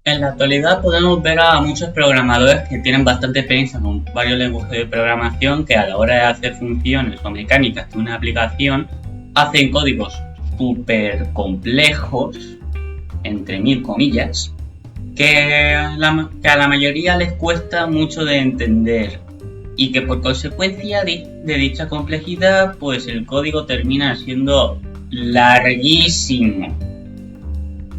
En la actualidad podemos ver a muchos programadores que tienen bastante experiencia con varios lenguajes de programación que a la hora de hacer funciones o mecánicas de una aplicación hacen códigos súper complejos, entre mil comillas, que a la mayoría les cuesta mucho de entender y que por consecuencia de dicha complejidad pues el código termina siendo larguísimo.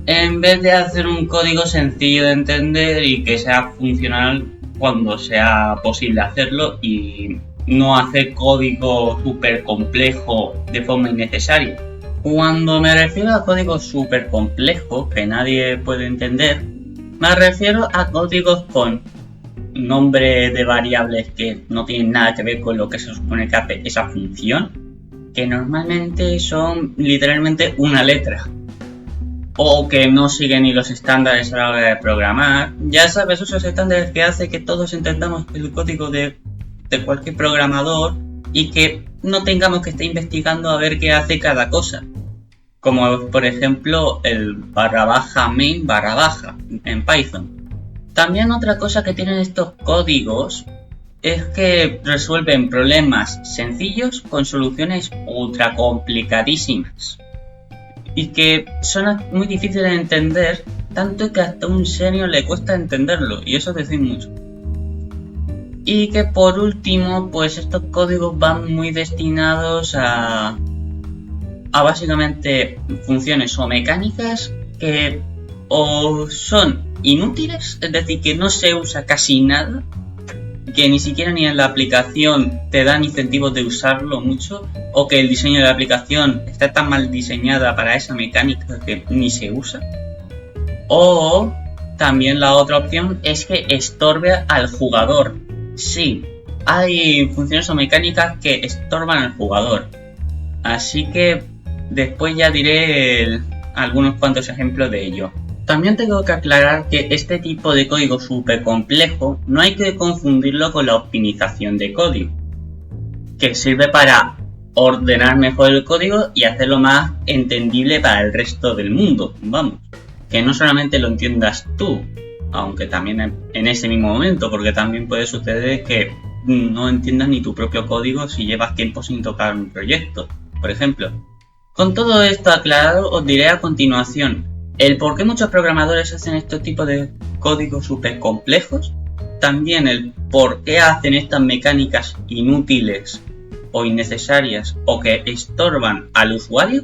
En vez de hacer un código sencillo de entender y que sea funcional cuando sea posible hacerlo y no hacer código súper complejo de forma innecesaria. Cuando me refiero a códigos súper complejos que nadie puede entender, me refiero a códigos con nombres de variables que no tienen nada que ver con lo que se supone que hace esa función, que normalmente son literalmente una letra. O que no siguen ni los estándares a la hora de programar. Ya sabes, esos estándares que hace que todos entendamos el código de cualquier programador y que no tengamos que estar investigando a ver qué hace cada cosa. Como por ejemplo el /main en Python. También otra cosa que tienen estos códigos es que resuelven problemas sencillos con soluciones ultra complicadísimas. Y que son muy difíciles de entender, tanto que hasta a un senior le cuesta entenderlo, y eso es decir mucho. Y que por último, pues estos códigos van muy destinados a básicamente funciones o mecánicas que o son inútiles, es decir, que no se usa casi nada, que ni siquiera ni en la aplicación te dan incentivos de usarlo mucho, o que el diseño de la aplicación está tan mal diseñada para esa mecánica que ni se usa. O también la otra opción es que estorbe al jugador. Sí, hay funciones o mecánicas que estorban al jugador. Así que después ya diré algunos cuantos ejemplos de ello. También tengo que aclarar que este tipo de código súper complejo no hay que confundirlo con la optimización de código, que sirve para ordenar mejor el código y hacerlo más entendible para el resto del mundo. Vamos, que no solamente lo entiendas tú, aunque también en ese mismo momento, porque también puede suceder que no entiendas ni tu propio código si llevas tiempo sin tocar un proyecto, por ejemplo. Con todo esto aclarado, os diré a continuación el por qué muchos programadores hacen este tipo de códigos súper complejos, también el por qué hacen estas mecánicas inútiles o innecesarias o que estorban al usuario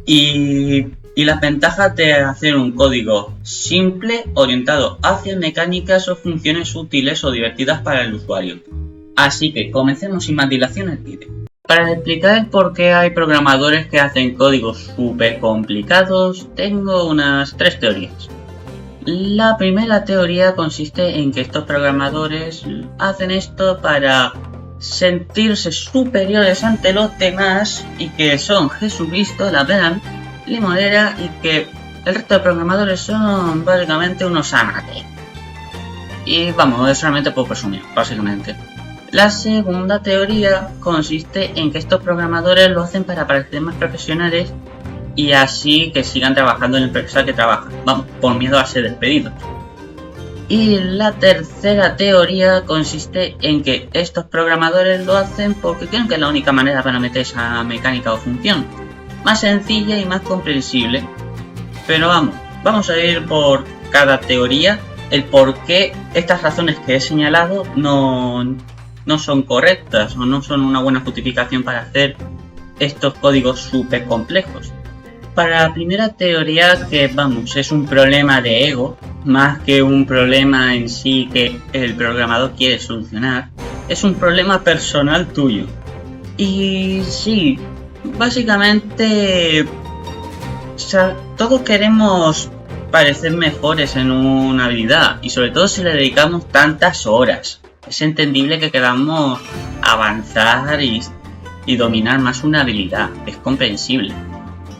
y las ventajas de hacer un código simple orientado hacia mecánicas o funciones útiles o divertidas para el usuario. Así que comencemos sin más dilación el vídeo. Para explicar el por qué hay programadores que hacen códigos súper complicados, tengo unas 3 teorías. La primera teoría consiste en que estos programadores hacen esto para sentirse superiores ante los demás y que son Jesucristo, la gran limonera, y que el resto de programadores son básicamente unos amateurs. Y vamos, es solamente por presumir, básicamente. La segunda teoría consiste en que estos programadores lo hacen para parecer más profesionales y así que sigan trabajando en el empresa que trabajan, vamos, por miedo a ser despedidos. Y la tercera teoría consiste en que estos programadores lo hacen porque creen que es la única manera para meter esa mecánica o función, más sencilla y más comprensible. Pero vamos a ir por cada teoría, el por qué estas razones que he señalado no son correctas o no son una buena justificación para hacer estos códigos súper complejos. Para la primera teoría, que es un problema de ego, más que un problema en sí que el programador quiere solucionar, es un problema personal tuyo. Y sí, básicamente todos queremos parecer mejores en una habilidad y sobre todo si le dedicamos tantas horas. Es entendible que queramos avanzar y dominar más una habilidad, es comprensible.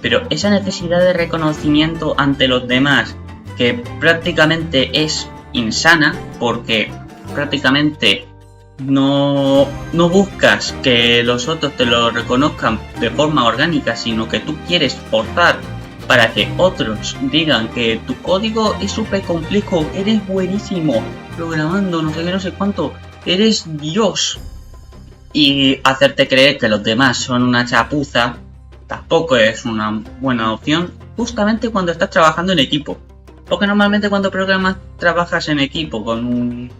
Pero esa necesidad de reconocimiento ante los demás, que prácticamente es insana, porque prácticamente no buscas que los otros te lo reconozcan de forma orgánica, sino que tú quieres forzar para que otros digan que tu código es súper complejo, eres buenísimo programando, no sé qué, no sé cuánto, eres Dios, y hacerte creer que los demás son una chapuza, tampoco es una buena opción, justamente cuando estás trabajando en equipo. Porque normalmente cuando programas trabajas en equipo con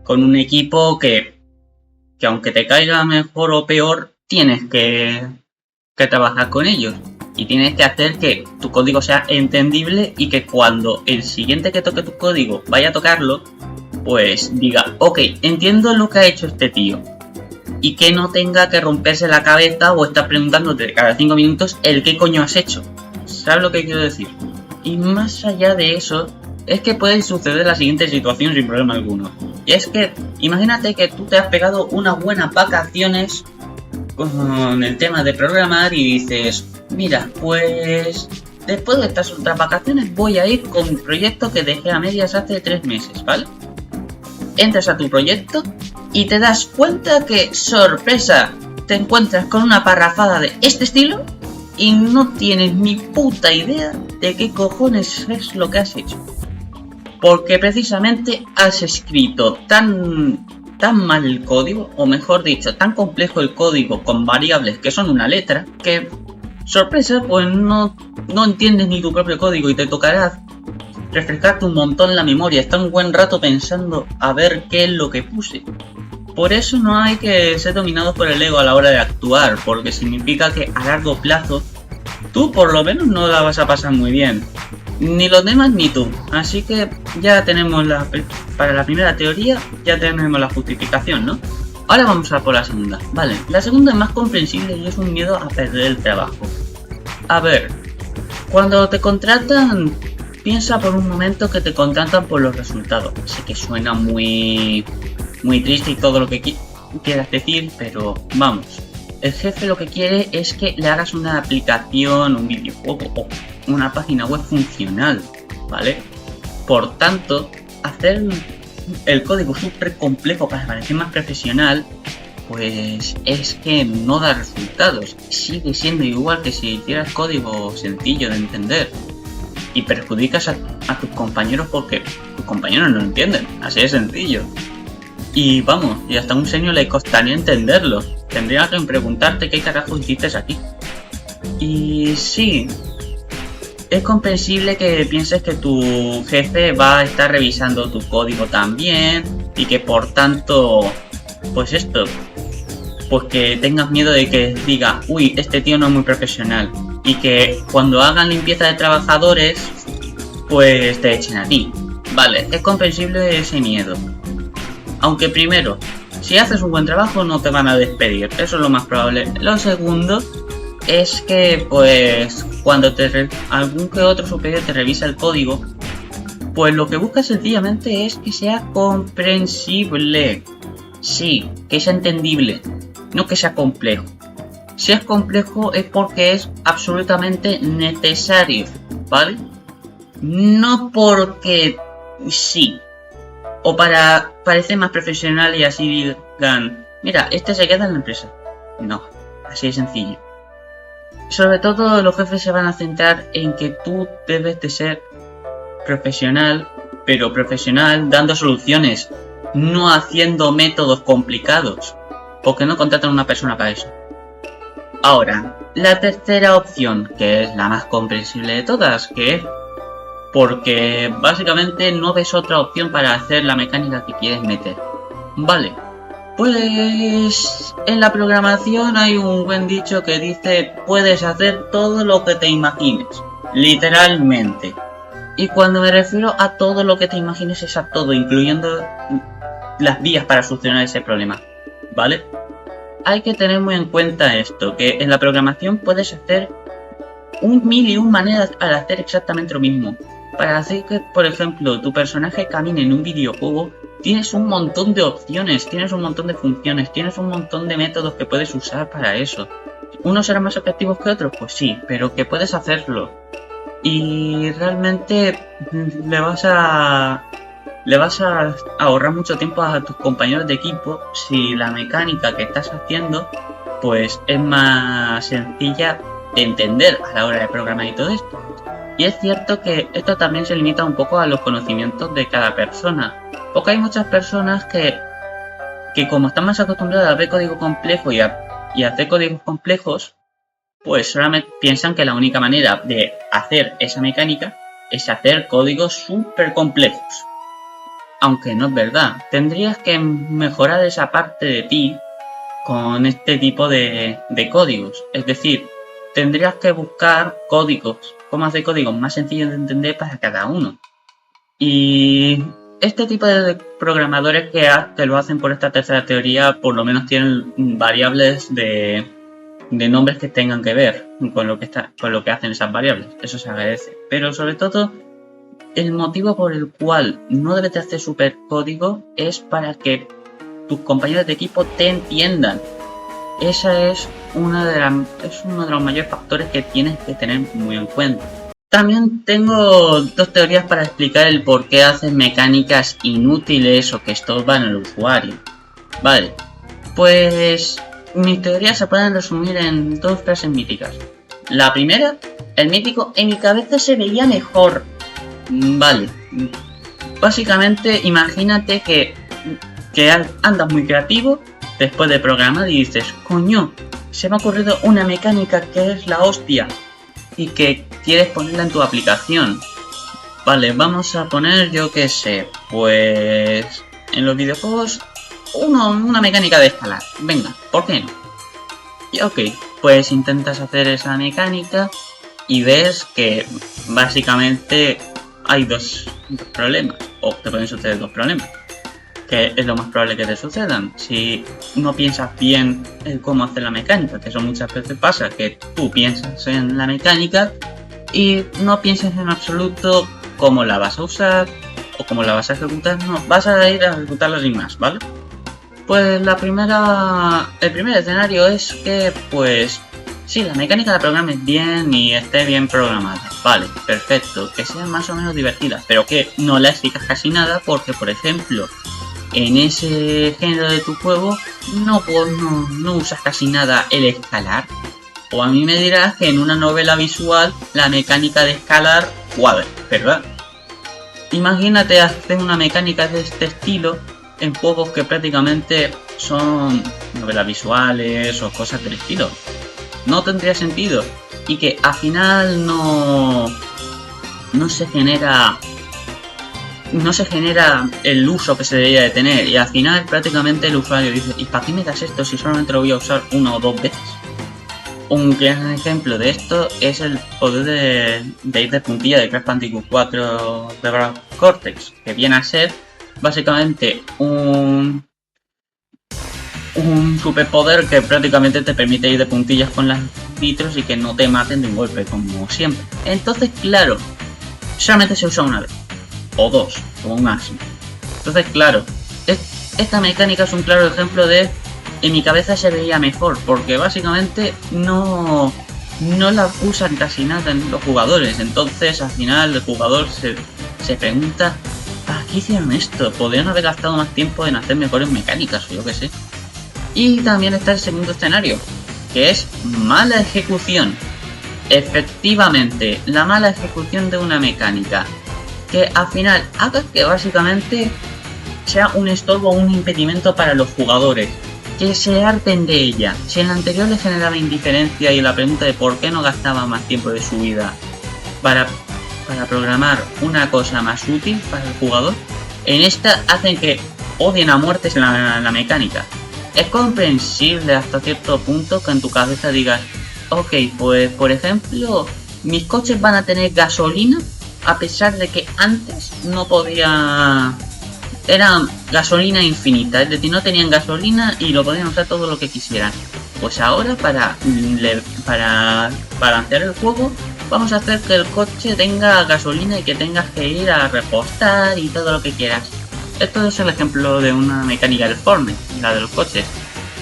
un equipo que aunque te caiga mejor o peor, tienes que trabajar con ellos. Y tienes que hacer que tu código sea entendible y que cuando el siguiente que toque tu código vaya a tocarlo, pues diga, ok, entiendo lo que ha hecho este tío. Y que no tenga que romperse la cabeza o estar preguntándote cada 5 minutos el qué coño has hecho. ¿Sabes lo que quiero decir? Y más allá de eso, es que puede suceder la siguiente situación sin problema alguno. Y es que, imagínate que tú te has pegado unas buenas vacaciones con el tema de programar y dices, mira, pues después de estas otras vacaciones voy a ir con un proyecto que dejé a medias hace 3 meses, ¿vale? Entras a tu proyecto y te das cuenta que, sorpresa, te encuentras con una parrafada de este estilo y no tienes ni puta idea de qué cojones es lo que has hecho. Porque precisamente has escrito tan mal el código, o mejor dicho, tan complejo el código con variables que son una letra, que, sorpresa, pues no entiendes ni tu propio código y te tocará refrescarte un montón la memoria, estar un buen rato pensando a ver qué es lo que puse. Por eso no hay que ser dominados por el ego a la hora de actuar, porque significa que a largo plazo tú por lo menos no la vas a pasar muy bien. Ni los demás ni tú. Así que ya tenemos para la primera teoría, ya tenemos la justificación, ¿no? Ahora vamos a por la segunda. Vale, la segunda es más comprensible y es un miedo a perder el trabajo. A ver, cuando te contratan, piensa por un momento que te contratan por los resultados. Sé que suena muy triste y todo lo que quieras decir, pero vamos. El jefe lo que quiere es que le hagas una aplicación, un videojuego o una página web funcional, ¿vale? Por tanto, hacer el código súper complejo para parecer más profesional, pues es que no da resultados. Sigue siendo igual que si hicieras código sencillo de entender. Y perjudicas a tus compañeros porque tus compañeros no lo entienden. Así de sencillo. Y vamos, y hasta a un senior le costaría entenderlo. Tendría que preguntarte qué carajo hiciste aquí. Y sí, es comprensible que pienses que tu jefe va a estar revisando tu código también y que por tanto, pues esto, pues que tengas miedo de que diga, uy, este tío no es muy profesional, y que cuando hagan limpieza de trabajadores, pues te echen a ti. Vale, es comprensible ese miedo. Aunque primero, si haces un buen trabajo no te van a despedir, eso es lo más probable. Lo segundo es que pues cuando algún que otro superior te revisa el código, pues lo que busca sencillamente es que sea comprensible. Sí, que sea entendible, no que sea complejo. Si es complejo es porque es absolutamente necesario, ¿vale? No porque sí. O para parecer más profesional y así digan, mira, este se queda en la empresa. No, así de sencillo. Sobre todo los jefes se van a centrar en que tú debes de ser profesional, pero profesional dando soluciones, no haciendo métodos complicados, porque no contratan a una persona para eso. Ahora, la tercera opción, que es la más comprensible de todas, que es porque básicamente no ves otra opción para hacer la mecánica que quieres meter. Vale, pues en la programación hay un buen dicho que dice puedes hacer todo lo que te imagines, literalmente. Y cuando me refiero a todo lo que te imagines es a todo, incluyendo las vías para solucionar ese problema, ¿vale? Hay que tener muy en cuenta esto, que en la programación puedes hacer mil y un maneras al hacer exactamente lo mismo. Para hacer que, por ejemplo, tu personaje camine en un videojuego, tienes un montón de opciones, tienes un montón de funciones, tienes un montón de métodos que puedes usar para eso. ¿Unos serán más efectivos que otros? Pues sí, pero que puedes hacerlo. Y realmente le vas a ahorrar mucho tiempo a tus compañeros de equipo si la mecánica que estás haciendo pues es más sencilla entender a la hora de programar y todo esto. Y es cierto que esto también se limita un poco a los conocimientos de cada persona, porque hay muchas personas que como están más acostumbradas a ver código complejo y a hacer códigos complejos, pues solamente piensan que la única manera de hacer esa mecánica es hacer códigos súper complejos. Aunque no es verdad, tendrías que mejorar esa parte de ti con este tipo de códigos. Es decir, tendrías que buscar códigos, cómo hacer códigos más sencillos de entender para cada uno. Y este tipo de programadores que lo hacen por esta tercera teoría, por lo menos tienen variables de nombres que tengan que ver con lo que hacen esas variables. Eso se agradece. Pero sobre todo, el motivo por el cual no debes de hacer supercódigo es para que tus compañeros de equipo te entiendan. Esa es uno de los mayores factores que tienes que tener muy en cuenta. También tengo dos teorías para explicar el por qué hacen mecánicas inútiles o que estorban al usuario. Vale, pues mis teorías se pueden resumir en dos frases míticas. La primera, el mítico "en mi cabeza se veía mejor". Vale, básicamente imagínate que andas muy creativo después de programar y dices, coño, se me ha ocurrido una mecánica que es la hostia y que quieres ponerla en tu aplicación. Vale, vamos a poner, yo qué sé, pues en los videojuegos una mecánica de escalar. Venga, ¿por qué no? Y ok, pues intentas hacer esa mecánica y ves que básicamente hay dos problemas, o te pueden suceder dos problemas, que es lo más probable que te sucedan si no piensas bien en cómo hacer la mecánica, que eso muchas veces pasa, que tú piensas en la mecánica y no piensas en absoluto cómo la vas a usar o cómo la vas a ejecutar, no, vas a ir a ejecutarla sin más, ¿vale? Pues el primer escenario es que, pues, sí, la mecánica la programes bien y esté bien programada. Vale, perfecto, que sea más o menos divertida, pero que no la explicas casi nada porque, por ejemplo, en ese género de tu juego no usas casi nada el escalar. O a mí me dirás que en una novela visual la mecánica de escalar cuadra, ¿verdad? Imagínate hacer una mecánica de este estilo en juegos que prácticamente son novelas visuales o cosas del estilo. No tendría sentido. Y que al final no se genera el uso que se debería de tener. Y al final prácticamente el usuario dice, ¿y para qué me das esto si solamente lo voy a usar una o dos veces? Un gran ejemplo de esto es el poder de ir de puntilla de Crash Bandicoot 4 de Cortex, que viene a ser básicamente un superpoder que prácticamente te permite ir de puntillas con las nitros y que no te maten de un golpe, como siempre. Entonces, claro, solamente se usa una vez, o dos, como máximo. Entonces, claro, esta mecánica es un claro ejemplo de en mi cabeza se veía mejor, porque básicamente no la usan casi nada en los jugadores. Entonces, al final, el jugador se pregunta, ¿para qué hicieron esto? Podrían haber gastado más tiempo en hacer mejores mecánicas, o yo qué sé. Y también está el segundo escenario, que es mala ejecución. Efectivamente, la mala ejecución de una mecánica, que al final haga que básicamente sea un estorbo o un impedimento para los jugadores, que se harten de ella. Si en la anterior le generaba indiferencia y la pregunta de por qué no gastaba más tiempo de su vida para programar una cosa más útil para el jugador, en esta hacen que odien a muertes la mecánica. Es comprensible hasta cierto punto que en tu cabeza digas, ok, pues por ejemplo, mis coches van a tener gasolina a pesar de que antes no podía... Era gasolina infinita, es decir, no tenían gasolina y lo podían usar todo lo que quisieran. Pues ahora para balancear el juego vamos a hacer que el coche tenga gasolina y que tengas que ir a repostar y todo lo que quieras. Esto es el ejemplo de una mecánica del Fortnite, la de los coches.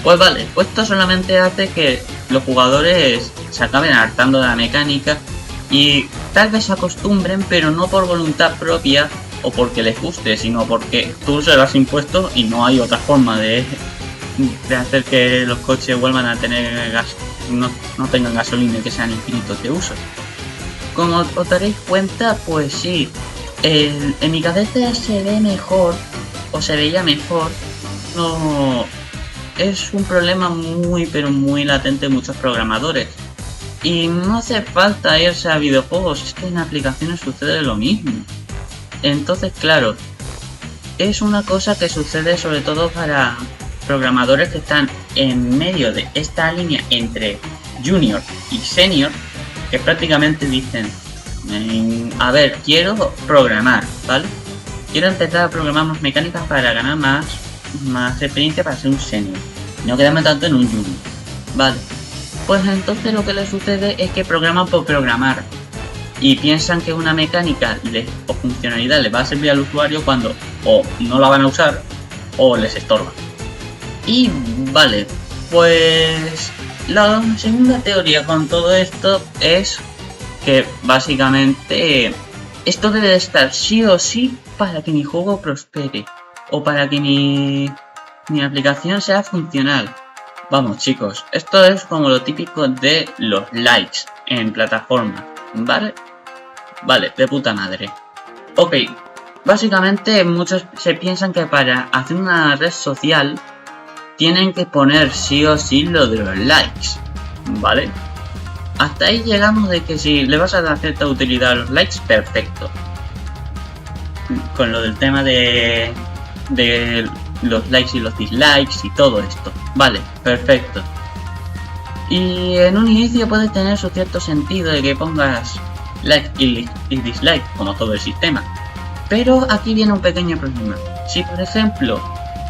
Pues vale, pues esto solamente hace que los jugadores se acaben hartando de la mecánica y tal vez se acostumbren, pero no por voluntad propia o porque les guste, sino porque tú se lo has impuesto y no hay otra forma de hacer que los coches vuelvan a tener no tengan gasolina y que sean infinitos de uso. Como os daréis cuenta, pues sí, en mi cabeza se ve mejor, o se veía mejor, no es un problema muy pero muy latente en muchos programadores. Y no hace falta irse a videojuegos, es que en aplicaciones sucede lo mismo. Entonces, claro, es una cosa que sucede sobre todo para programadores que están en medio de esta línea entre junior y senior, que prácticamente dicen, a ver, quiero programar, ¿vale? Quiero empezar a programar más mecánicas para ganar más experiencia para ser un senior. No quedarme tanto en un junior, ¿vale? Pues entonces lo que les sucede es que programan por programar y piensan que una mecánica o funcionalidad les va a servir al usuario cuando o no la van a usar o les estorba. Y vale, pues la segunda teoría con todo esto es que básicamente esto debe de estar sí o sí para que mi juego prospere o para que mi aplicación sea funcional. Vamos chicos, esto es como lo típico de los likes en plataformas, ¿vale? Vale, de puta madre. Ok, básicamente muchos se piensan que para hacer una red social tienen que poner sí o sí lo de los likes, ¿vale? Hasta ahí llegamos de que si le vas a dar cierta utilidad a los likes, perfecto. Con lo del tema de los likes y los dislikes y todo esto. Vale, perfecto. Y en un inicio puede tener su cierto sentido de que pongas like y dislike, como todo el sistema. Pero aquí viene un pequeño problema. Si por ejemplo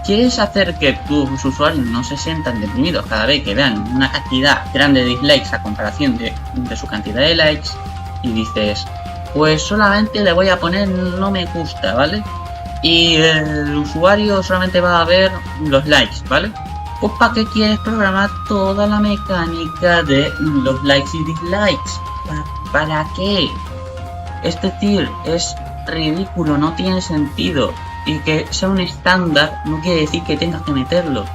quieres hacer que tus usuarios no se sientan deprimidos cada vez que vean una cantidad grande de dislikes a comparación de su cantidad de likes, y dices, pues solamente le voy a poner no me gusta, ¿vale? Y el usuario solamente va a ver los likes, ¿vale? Pues ¿para qué quieres programar toda la mecánica de los likes y dislikes? ¿Para qué? Es decir, es ridículo, no tiene sentido. Y que sea un estándar no quiere decir que tengas que meterlo.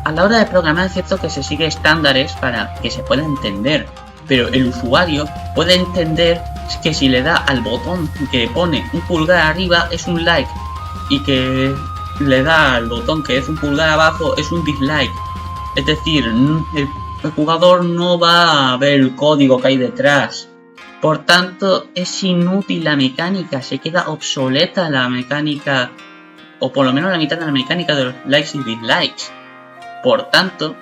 A la hora de programar es cierto que se sigue estándares para que se pueda entender, pero el usuario puede entender que si le da al botón que pone un pulgar arriba es un like y que le da al botón que es un pulgar abajo es un dislike. Es decir, el jugador no va a ver el código que hay detrás. Por tanto, es inútil la mecánica, se queda obsoleta la mecánica, o por lo menos la mitad de la mecánica de los likes y dislikes. Por tanto,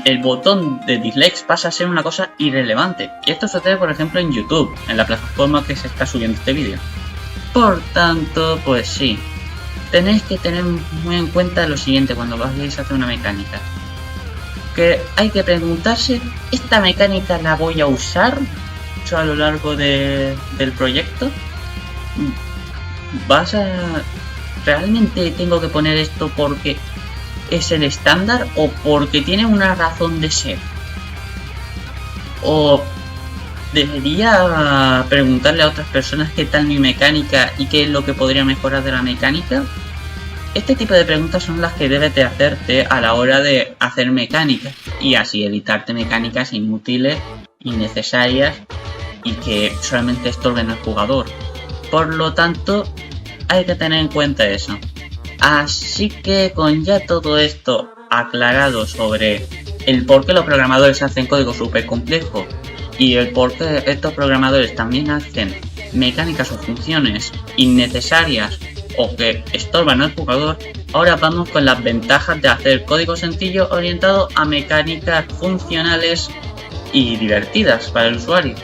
el botón de dislikes pasa a ser una cosa irrelevante. Y esto sucede, por ejemplo, en YouTube, en la plataforma que se está subiendo este vídeo. Por tanto, pues sí, tenéis que tener muy en cuenta lo siguiente cuando vayáis a hacer una mecánica. Que hay que preguntarse, ¿esta mecánica la voy a usar a lo largo del proyecto? ¿Realmente tengo que poner esto porque es el estándar o porque tiene una razón de ser? ¿O debería preguntarle a otras personas qué tal mi mecánica y qué es lo que podría mejorar de la mecánica? Este tipo de preguntas son las que debes de hacerte a la hora de hacer mecánica y así evitarte mecánicas inútiles, innecesarias y que solamente estorben al jugador. Por lo tanto, hay que tener en cuenta eso. Así que con ya todo esto aclarado sobre el por qué los programadores hacen código súper complejo y el por qué estos programadores también hacen mecánicas o funciones innecesarias o que estorban al jugador, ahora vamos con las ventajas de hacer código sencillo orientado a mecánicas funcionales y divertidas para el usuario.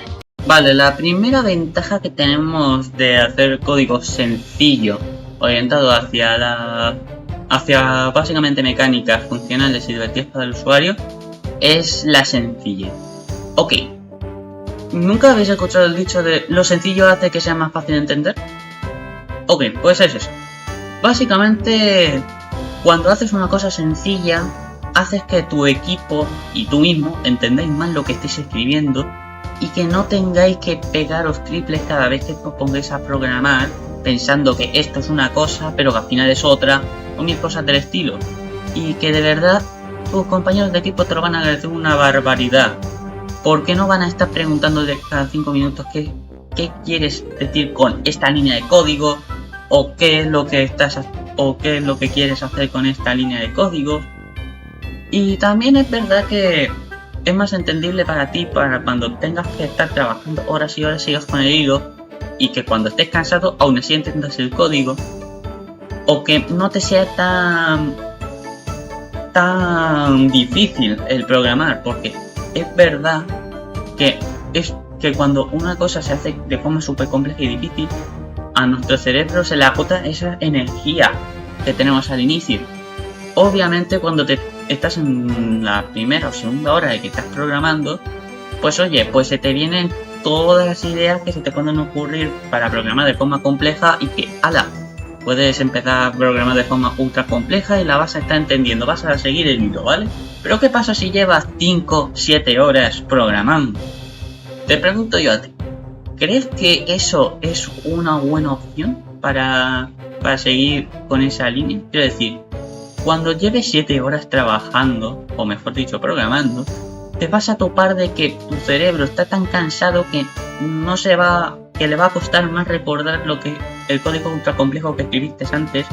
Vale, la primera ventaja que tenemos de hacer código sencillo orientado hacia básicamente mecánicas funcionales y divertidas para el usuario es la sencillez. Ok, ¿nunca habéis escuchado el dicho de lo sencillo hace que sea más fácil de entender? Ok, pues es eso. Básicamente, cuando haces una cosa sencilla, haces que tu equipo y tú mismo entendáis más lo que estáis escribiendo y que no tengáis que pegaros triples cada vez que os pongáis a programar pensando que esto es una cosa pero que al final es otra o mil cosas del estilo, y que de verdad tus compañeros de equipo te lo van a agradecer una barbaridad. Porque no van a estar preguntándote cada 5 minutos qué quieres decir con esta línea de código, o qué es lo que quieres hacer con esta línea de código. Y también es verdad que es más entendible para ti para cuando tengas que estar trabajando horas y horas sigas con el hilo, y que cuando estés cansado aún así entiendas el código, o que no te sea tan difícil el programar, porque es verdad que cuando una cosa se hace de forma súper compleja y difícil, a nuestro cerebro se le agota esa energía que tenemos al inicio. Obviamente cuando estás en la primera o segunda hora de que estás programando, pues oye, pues se te vienen todas las ideas que se te pueden ocurrir para programar de forma compleja, y que, ala, puedes empezar a programar de forma ultra compleja y la vas a estar entendiendo, vas a seguir el hilo, ¿vale? Pero ¿qué pasa si llevas 5, 7 horas programando? Te pregunto yo a ti, ¿crees que eso es una buena opción para seguir con esa línea? Quiero decir, cuando lleves 7 horas trabajando, o mejor dicho, programando, te vas a topar de que tu cerebro está tan cansado que le va a costar más recordar el código ultra complejo que escribiste antes,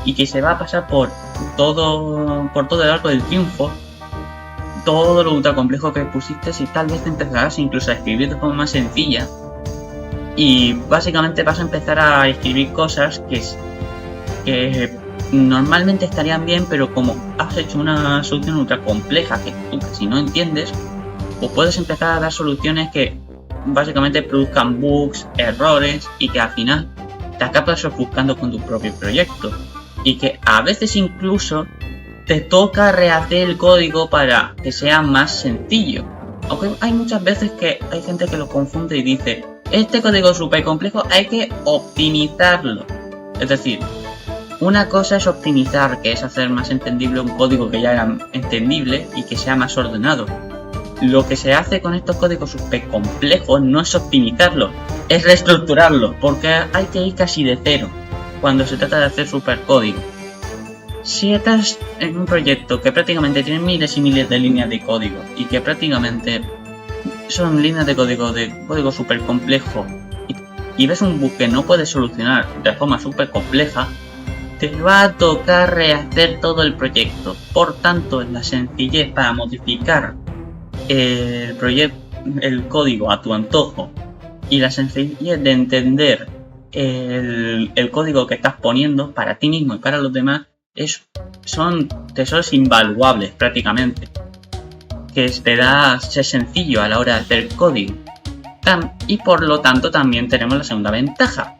y que se va a pasar por todo el arco del triunfo todo lo ultra complejo que pusiste, y tal vez empezarás incluso a escribir de forma más sencilla, y básicamente vas a empezar a escribir cosas que normalmente estarían bien, pero como has hecho una solución ultra compleja que tú casi no entiendes, pues puedes empezar a dar soluciones que básicamente produzcan bugs, errores, y que al final te acabas ofuscando con tu propio proyecto, y que a veces incluso te toca rehacer el código para que sea más sencillo. Aunque hay muchas veces que hay gente que lo confunde y dice, este código súper complejo hay que optimizarlo. Es decir, una cosa es optimizar, que es hacer más entendible un código que ya era entendible y que sea más ordenado. Lo que se hace con estos códigos súper complejos no es optimizarlo, es reestructurarlo, porque hay que ir casi de cero cuando se trata de hacer supercódigo. Si estás en un proyecto que prácticamente tiene miles y miles de líneas de código, y que prácticamente son líneas de código súper complejo, y ves un bug que no puedes solucionar de forma súper compleja, te va a tocar rehacer todo el proyecto. Por tanto, la sencillez para modificar el código a tu antojo, y la sencillez de entender el código que estás poniendo para ti mismo y para los demás, son tesoros invaluables prácticamente, que te da ser sencillo a la hora de hacer código. Y por lo tanto también tenemos la segunda ventaja,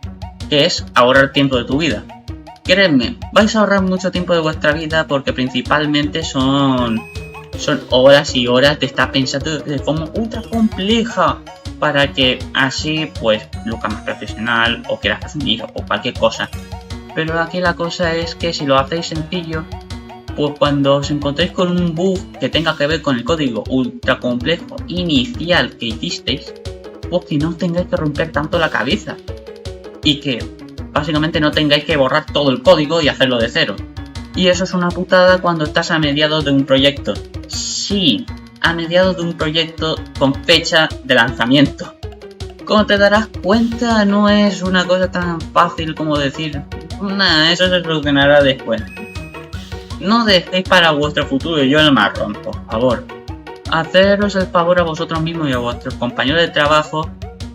que es ahorrar tiempo de tu vida. Créeme, vais a ahorrar mucho tiempo de vuestra vida, porque principalmente son horas y horas de estar pensando de forma ultra compleja, para que así pues luzca más profesional, o quieras presumir, o cualquier cosa. Pero aquí la cosa es que si lo hacéis sencillo, pues cuando os encontréis con un bug que tenga que ver con el código ultra complejo inicial que hicisteis, pues que no tengáis que romper tanto la cabeza, y que básicamente no tengáis que borrar todo el código y hacerlo de cero. Y eso es una putada cuando estás a mediados de un proyecto. Sí, a mediados de un proyecto con fecha de lanzamiento. Como te darás cuenta, no es una cosa tan fácil como decir, nah, eso se solucionará después. No dejéis para vuestro futuro yo el marrón, por favor. Haceros el favor a vosotros mismos y a vuestros compañeros de trabajo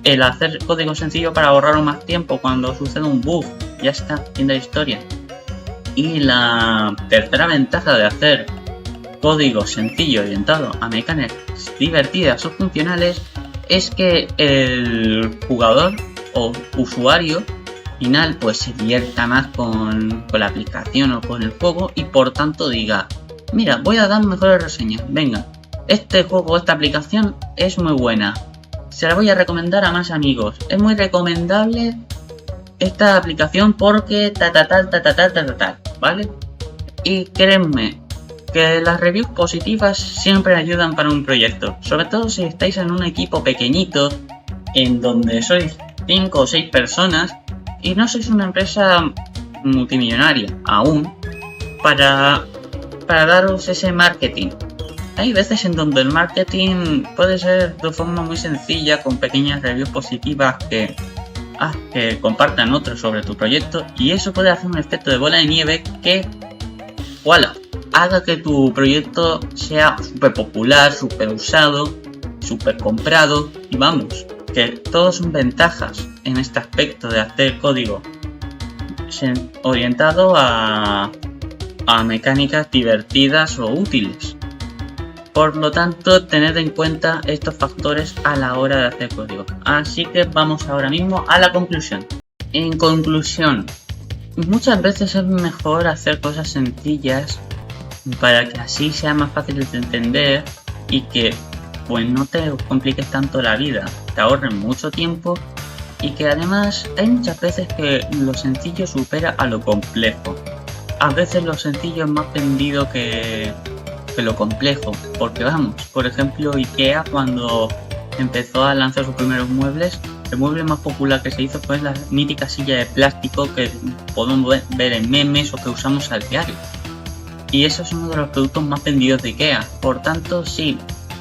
el hacer código sencillo para ahorraros más tiempo cuando sucede un bug. Ya está, fin de la historia. Y la tercera ventaja de hacer código sencillo orientado a mecánicas divertidas o funcionales es que el jugador o usuario final pues se divierta más con la aplicación o con el juego, y por tanto diga, mira, voy a dar mejores reseñas, venga, este juego, esta aplicación es muy buena, se la voy a recomendar a más amigos, es muy recomendable esta aplicación porque tal, ¿vale? Y créanme que las reviews positivas siempre ayudan para un proyecto, sobre todo si estáis en un equipo pequeñito en donde sois 5 o 6 personas y no sois una empresa multimillonaria aún. Para para daros ese marketing. Hay veces en donde el marketing puede ser de forma muy sencilla, con pequeñas reviews positivas que compartan otros sobre tu proyecto, y eso puede hacer un efecto de bola de nieve que ¡voilà!, haga que tu proyecto sea súper popular, súper usado, súper comprado, y vamos, que todos son ventajas en este aspecto de hacer código orientado a mecánicas divertidas o útiles. Por lo tanto, tened en cuenta estos factores a la hora de hacer código. Así que vamos ahora mismo a la conclusión. En conclusión, muchas veces es mejor hacer cosas sencillas para que así sea más fácil de entender y que pues no te compliques tanto la vida, te ahorren mucho tiempo, y que además hay muchas veces que lo sencillo supera a lo complejo. A veces lo sencillo es más vendido que lo complejo, porque vamos, por ejemplo, IKEA cuando empezó a lanzar sus primeros muebles, el mueble más popular que se hizo fue la mítica silla de plástico que podemos ver en memes o que usamos al diario, y eso es uno de los productos más vendidos de IKEA. Por tanto, sí,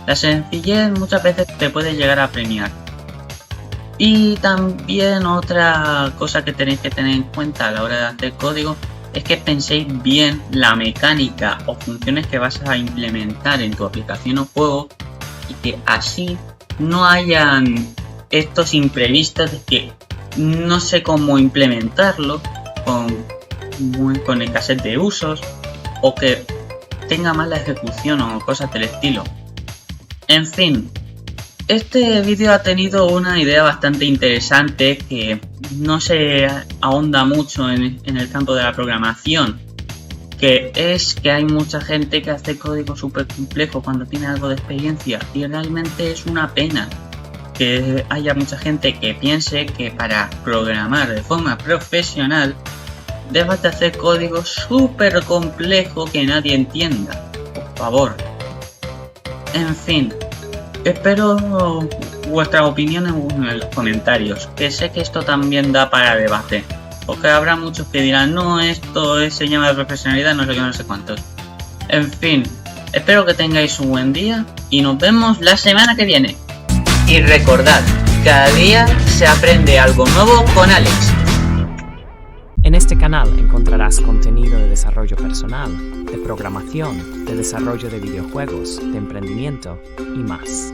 la sencillez muchas veces te puede llegar a premiar. Y también otra cosa que tenéis que tener en cuenta a la hora de hacer código es que penséis bien la mecánica o funciones que vas a implementar en tu aplicación o juego, y que así no hayan estos imprevistos de que no sé cómo implementarlo, con escasez de usos, o que tenga mala ejecución o cosas del estilo. En fin, este vídeo ha tenido una idea bastante interesante que no se ahonda mucho en el campo de la programación, que es que hay mucha gente que hace código súper complejo cuando tiene algo de experiencia, y realmente es una pena que haya mucha gente que piense que para programar de forma profesional debas de hacer código súper complejo que nadie entienda. Por favor. En fin, espero vuestras opiniones en los comentarios, que sé que esto también da para debate, porque habrá muchos que dirán, no, esto se llama de profesionalidad, no sé qué, no sé cuántos. En fin, espero que tengáis un buen día y nos vemos la semana que viene. Y recordad, cada día se aprende algo nuevo con Alex. En este canal encontrarás contenido de desarrollo personal, de programación, de desarrollo de videojuegos, de emprendimiento y más.